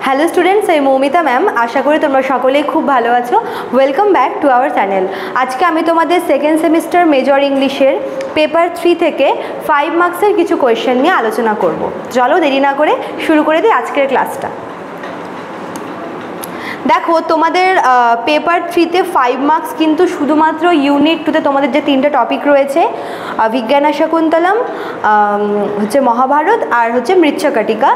Hello students, আমি Moumita ma'am. আশা করি তোমরা সকলেই খুব ভালো আছো। Welcome back to our channel. আজকে আমি তোমাদের সেকেন্ড সেমিস্টার মেজর ইংলিশের পেপার 3 থেকে 5 মার্কসের কিছু কোয়েশ্চেন নিয়ে আলোচনা করব। চলো দেরি না করে শুরু করে দিই আজকের ক্লাসটা। দেখো, তোমাদের পেপার 3তে 5 মার্কস কিন্তু শুধুমাত্র ইউনিট 2তে তোমাদের যে 3টে টপিক রয়েছে, বিজ্ঞান শাকুন্তলম, হচ্ছে মহাভারত আর হচ্ছে মৃচ্ছকটিকা,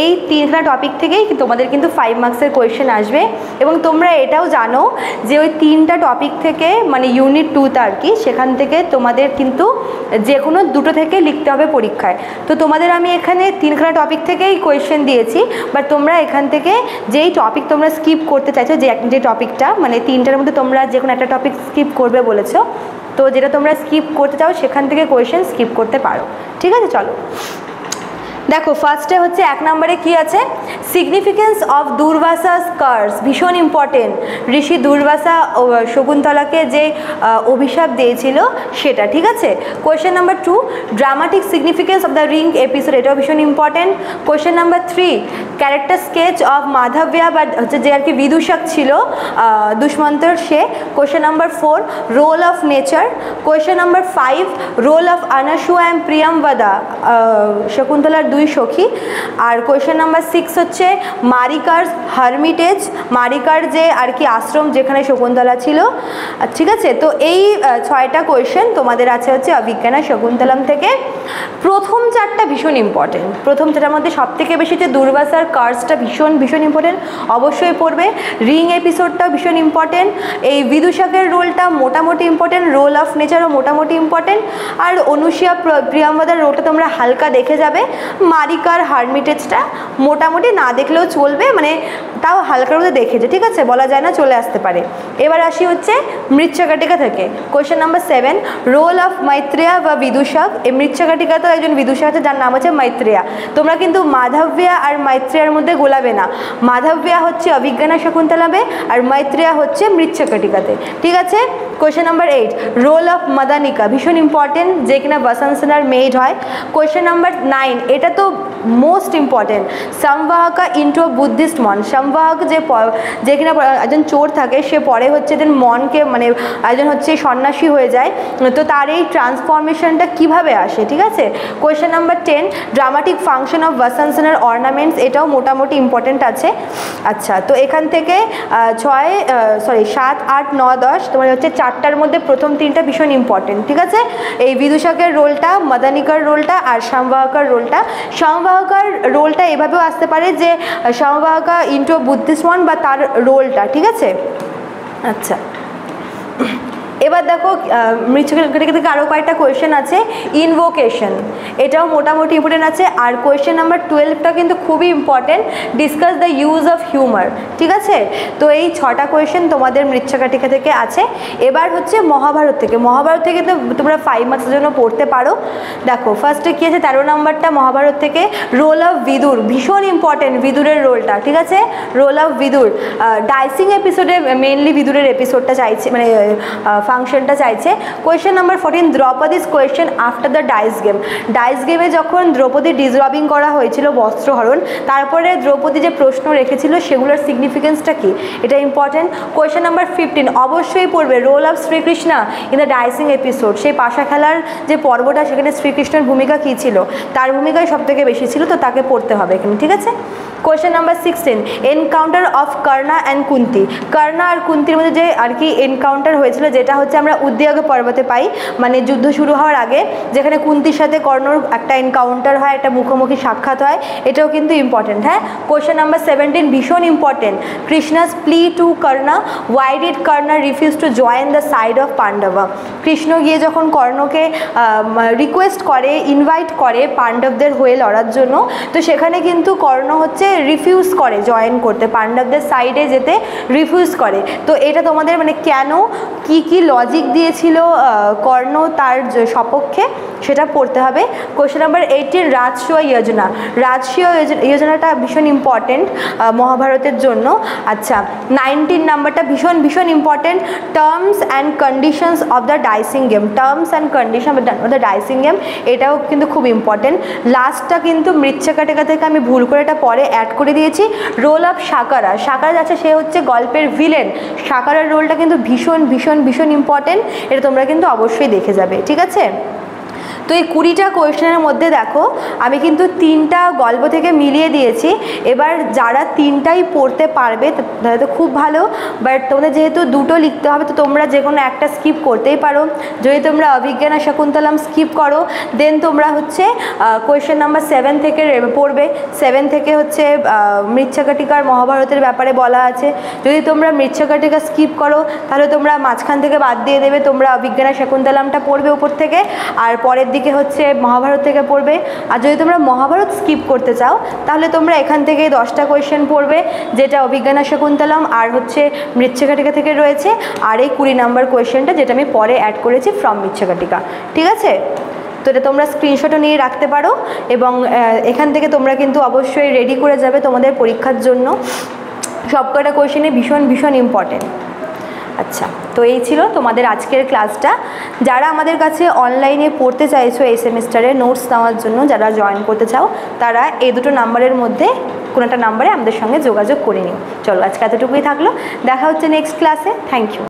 এই 3টা টপিক থেকেই তোমাদের কিন্তু 5 মার্কসের কোয়েশ্চেন আসবে। এবং তোমরা এটাও জানো যে ওই 3টা টপিক থেকে, মানে ইউনিট 2তে আর কি, সেখান থেকে তোমাদের কিন্তু যে কোনো দুটো থেকে লিখতে হবে পরীক্ষায়। তো তোমাদের আমি এখানে 3খানা টপিক থেকেই কোয়েশ্চেন দিয়েছি, বাট তোমরা এখান থেকে যেই টপিক তোমরা স্কিপ করতে চাইছো, যে টপিকটা মানে 3টার মধ্যে তোমরা যে কোনো একটা টপিক স্কিপ করবে বলেছো, তো যেটা তোমরা স্কিপ করতে চাও সেখান থেকে কোয়েশ্চেন স্কিপ করতে পারো। ঠিক আছে, চলো দেখো। ফার্স্টে হচ্ছে 1 নম্বরে কি আছে, সিগনিফিকেন্স অফ দুর্বাসাস কার্স, ভীষণ ইম্পর্টেন্ট। ঋষি দুর্বাসা শকুন্তলাকে যে অভিশাপ দিয়েছিল সেটা। ঠিক আছে। Question number 2, dramatic significance of the ring episode, এটাও ভীষণ important. Question number 3, character sketch of Madhavya, বা হচ্ছে যে আর কি বিদূষক ছিল দুষ্মন্তর সে। Question number 4, role of nature. Question number 5, role of Anasuya and Priyamvada, শকুন্তলার 2 সখী। আর কোয়েশ্চেন নাম্বার 6 হচ্ছে মারিকার হারমিটেজ, মারিকার যে আর কি আশ্রম যেখানে শকুন্তলা ছিল। ঠিক আছে, তো এই 6টা কোয়েশ্চেন তোমাদের আছে হচ্ছে অভিজ্ঞান শকুন্তলম থেকে। প্রথম 4টা ভীষণ ইম্পর্টেন্ট। প্রথম 4টার মধ্যে সবথেকে বেশি যে দুর্বাসার কার্সটা ভীষণ ইম্পর্টেন্ট, অবশ্যই পড়বে। রিং এপিসোডটাও ভীষণ ইম্পর্টেন্ট। এই বিদূষকের রোলটা মোটামুটি ইম্পর্টেন্ট, রোল অফ নেচারও মোটামুটি ইম্পর্টেন্ট। আর অনুসুয়া প্রিয়ামবদার রোলটা তোমরা হালকা দেখে যাবে। মারিকার হারমিটেজটা মোটামুটি না দেখলেও চলবে, মানে তাও হালকার মধ্যে দেখেছে। ঠিক আছে, বলা যায় না, চলে আসতে পারে। এবার আসি হচ্ছে মৃচ্ছকটিকা থেকে। কোয়েশ্চেন নাম্বার 7, রোল অফ মাইত্রেয়া বা বিদূষক। এই মৃচ্ছকটিকা তো একজন বিদূষক আছে যার নাম হচ্ছে মাইত্রেয়া। তোমরা কিন্তু মাধব্যা আর মাইত্রেয়ার মধ্যে গোলাবে না। মাধব্যা হচ্ছে অভিজ্ঞান শাকুন্তলমে আর মাইত্রেয়া হচ্ছে মৃচ্ছকটিকাতে। ঠিক আছে। কোয়েশ্চেন নাম্বার 8, রোল অফ মদানিকা, ভীষণ ইম্পর্টেন্ট, যে কিনা বসন্ত সেনার মেড হয়। কোয়েশ্চেন নাম্বার 9, এটা তো মোস্ট ইম্পর্টেন্ট, সম্বাহকা ইন্টু বুদ্ধিস্ট মন। সম্বাহক যে কিনা একজন চোর থাকে, সে পরে হচ্ছে একজন মনকে, মানে একজন হচ্ছে সন্ন্যাসী হয়ে যায়। তো তার এই ট্রান্সফরমেশনটা কিভাবে আসে। ঠিক আছে। Question number 10, dramatic function of বসন্ত সেনার অর্নামেন্টস, এটাও মোটামুটি ইম্পর্টেন্ট আছে। আচ্ছা, তো এখান থেকে 7, 8, 9, 10 তোমার হচ্ছে 4টার মধ্যে প্রথম 3টা ভীষণ ইম্পর্টেন্ট। ঠিক আছে। এই বিদূষকের রোলটা, মদানিকার রোলটা আর সম্বাহকার রোলটা। সম্বাহকার রোলটা এভাবেও আসতে পারে যে সম্বাহকা ইন্টু বুদ্ধিস্ট মন, বা তার রোলটা। ঠিক আছে। আচ্ছা, এবার দেখো মৃচ্ছকটিকা থেকে আরও কয়েকটা কোয়েশ্চেন আছে। ইনভোকেশন, এটাও মোটামুটি ইম্পর্টেন্ট আছে। আর কোয়েশ্চেন নাম্বার 12টা কিন্তু খুবই important, discuss the use of humour. ঠিক আছে। তো এই 6টা কোয়েশ্চেন তোমাদের মৃচ্ছকটিকা থেকে আছে। এবার হচ্ছে মহাভারত থেকে। মহাভারত থেকে তো তোমরা 5 মার্কসের জন্য পড়তে পারো। দেখো, ফার্স্টে কী আছে, 13 নম্বরটা মহাভারত থেকে, রোল অফ বিদুর, ভীষণ ইম্পর্টেন্ট বিদুরের রোলটা। ঠিক আছে। রোল অফ বিদুর, ডাইসিং এপিসোডে মেনলি বিদুরের এপিসোডটা চাইছে, মানে ফাংশনটা চাইছে। Question number 14, Draupadi's question after the dice game. Dice গেমে যখন দ্রৌপদী ডিসরবিং করা হয়েছিল, বস্ত্রহরণ, তারপরে দ্রৌপদী যে প্রশ্ন রেখেছিল সেগুলোর সিগনিফিকেন্সটা কী, এটা ইম্পর্টেন্ট। কোয়েশ্চেন নাম্বার 15, অবশ্যই পড়বে, role of Shrikrishna in the dicing episode. সেই পাশা খেলার যে পর্বটা, সেখানে শ্রীকৃষ্ণের ভূমিকা কী ছিল, তার ভূমিকাই সবথেকে বেশি ছিল, তো তাকে পড়তে হবে এখানে। ঠিক আছে। Question number 16, encounter of Karna and Kunti. Karna আর কুন্তির মধ্যে যে আর কি এনকাউন্টার হয়েছিল, যেটা হচ্ছে আমরা উদ্যোগ পর্বতে পাই, মানে যুদ্ধ শুরু হওয়ার আগে, যেখানে কুন্তির সাথে কর্ণর একটা এনকাউন্টার হয়, একটা মুখোমুখি সাক্ষাৎ হয়, এটাও কিন্তু ইম্পর্টেন্ট। হ্যাঁ। কোয়েশ্চেন নাম্বার 17, ভীষণ important, Krishna's plea to Karna, why did Karna refuse to join the side of Pandava. Krishna গিয়ে যখন কর্ণকে রিকোয়েস্ট করে, ইনভাইট করে পাণ্ডবদের হয়ে লড়ার জন্য, তো সেখানে কিন্তু কর্ণ হচ্ছে রিফিউজ করে জয়েন করতে, পাণ্ডবদের সাইডে যেতে রিফিউজ করে। তো এটা তোমাদের মানে কেন, কি কি লজিক দিয়েছিল কর্ণ তার সপক্ষে, সেটা পড়তে হবে। কোয়েশ্চেন নাম্বার 18 রাজসূয় যোজনা। রাজসূয় যোজনাটা ভীষণ ইম্পর্টেন্ট মহাভারতের জন্য। আচ্ছা 19 নাম্বারটা ভীষণ ভীষণ important, terms and conditions of the dicing game. Terms and condition of the dicing game, এটাও কিন্তু খুব ইম্পর্টেন্ট। লাস্টটা কিন্তু মৃচ্ছকাটিকা থেকে আমি ভুল করে এটা পরে অ্যাড করে দিয়েছি। Role of Saqqara. সাকারা যাচ্ছে সে হচ্ছে গল্পের ভিলেন, সাকারার রোলটা কিন্তু ভীষণ ভীষণ ভীষণ ইম্পর্টেন্ট, এটা তোমরা কিন্তু অবশ্যই দেখে যাবে, ঠিক আছে। তো এই 20টা কোয়েশ্চেনের মধ্যে দেখো আমি কিন্তু 3টা গল্প থেকে মিলিয়ে দিয়েছি। এবার যারা 3টাই পড়তে পারবে তাহলে তো খুব ভালো, বাট তোমাদের যেহেতু 2টো লিখতে হবে তো তোমরা যে কোনো একটা স্কিপ করতেই পারো। যদি তোমরা অভিজ্ঞান আর শকুন্তলম স্কিপ করো দেন তোমরা হচ্ছে কোয়েশ্চেন নাম্বার 7 থেকে পড়বে। 7 থেকে হচ্ছে মৃচ্ছকাটিকার মহাভারতের ব্যাপারে বলা আছে। যদি তোমরা মৃচ্ছকাটিকা স্কিপ করো তাহলে তোমরা মাঝখান থেকে বাদ দিয়ে দেবে, তোমরা অভিজ্ঞান আর শকুন্তলমটা পড়বে উপর থেকে, আর পরের দিকে হচ্ছে মহাভারত থেকে পড়বে। আর যদি তোমরা মহাভারত স্কিপ করতে চাও তাহলে তোমরা এখান থেকে 10টা কোয়েশ্চেন পড়বে, যেটা অভিজ্ঞান আর শকুন্তলম আর হচ্ছে মৃচ্ছকাটিকা থেকে রয়েছে, আর এই 20 নাম্বার কোয়েশ্চেনটা যেটা আমি পরে অ্যাড করেছি ফ্রম মৃচ্ছকাটিকা, ঠিক আছে। তো এটা তোমরা স্ক্রিনশটও নিয়ে রাখতে পারো এবং এখান থেকে তোমরা কিন্তু অবশ্যই রেডি করে যাবে তোমাদের পরীক্ষার জন্য। সবকটা কোয়েশ্চেনে ভীষণ ভীষণ ইম্পর্টেন্ট। আচ্ছা, তো এই ছিল তোমাদের আজকের ক্লাসটা। যারা আমাদের কাছে অনলাইনে পড়তে চাইছো এই সেমিস্টারে নোটস নেওয়ার জন্য, যারা জয়েন করতে চাও তারা এই দুটো নাম্বারের মধ্যে কোনো একটা নাম্বারে আমাদের সঙ্গে যোগাযোগ করে নিও। চলো আজকে এতটুকুই থাকলো, দেখা হচ্ছে নেক্সট ক্লাসে। Thank you.